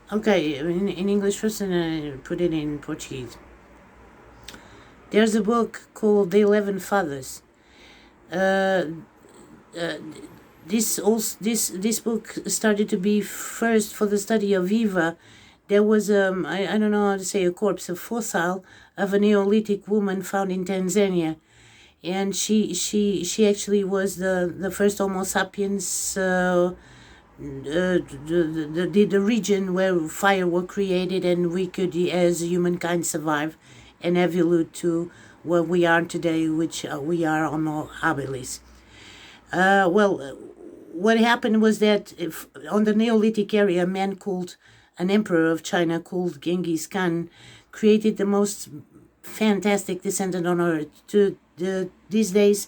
Okay, in English first, and I put it in Portuguese. There's a book called The 11 Fathers. Uh, uh, this book started to be first for the study of Eva. There was I don't know how to say, a corpse, a fossil of a Neolithic woman found in Tanzania, and she actually was the first Homo sapiens. The region where fire was created, and we could, as humankind, survive and evolve to where we are today, which we are Homo habilis. What happened was that on the Neolithic area, a man called, an emperor of China called Genghis Khan, created the most fantastic descendant on earth. These days,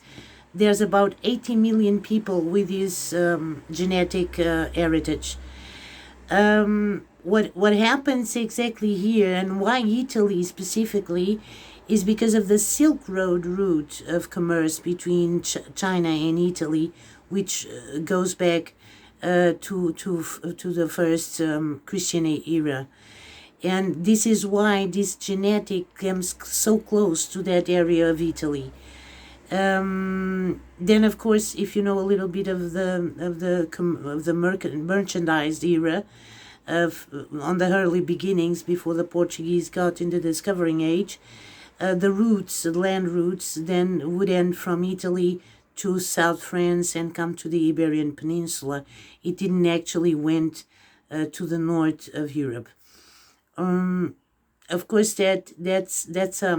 there's about 80 million people with his genetic heritage. What happens exactly here, and why Italy specifically, is because of the Silk Road route of commerce between China and Italy, which goes back to the first Christian era. And this is why this genetic comes so close to that area of Italy. Then, of course, if you know a little bit of the merchandise era, of on the early beginnings before the Portuguese got into the discovering age, the land routes, then would end from Italy to South France and come to the Iberian Peninsula. It didn't actually went to the north of Europe. Of course, that's a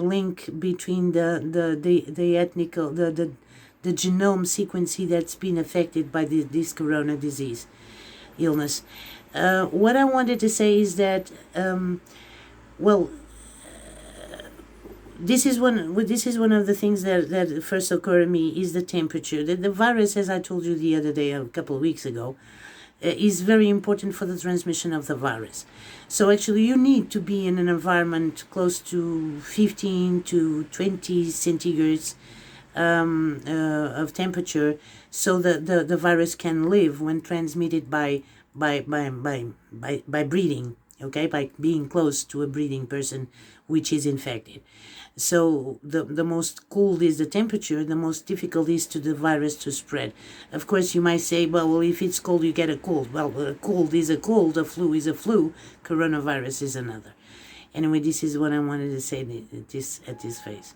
link between the ethnical the genome sequencing that's been affected by this corona disease illness. What I wanted to say is that well, this is one of the things that first occurred to me, is the temperature. The virus, as I told you the other day, a couple of weeks ago, is very important for the transmission of the virus. So actually, you need to be in an environment close to 15 to 20 centigrades of temperature, so that the virus can live when transmitted by breathing. Okay, by being close to a breathing person which is infected. So the most cold is the temperature, the most difficult is to the virus to spread. Of course, you might say, well, if it's cold, you get a cold. Well, a cold is a cold, a flu is a flu, coronavirus is another. Anyway, this is what I wanted to say at this phase.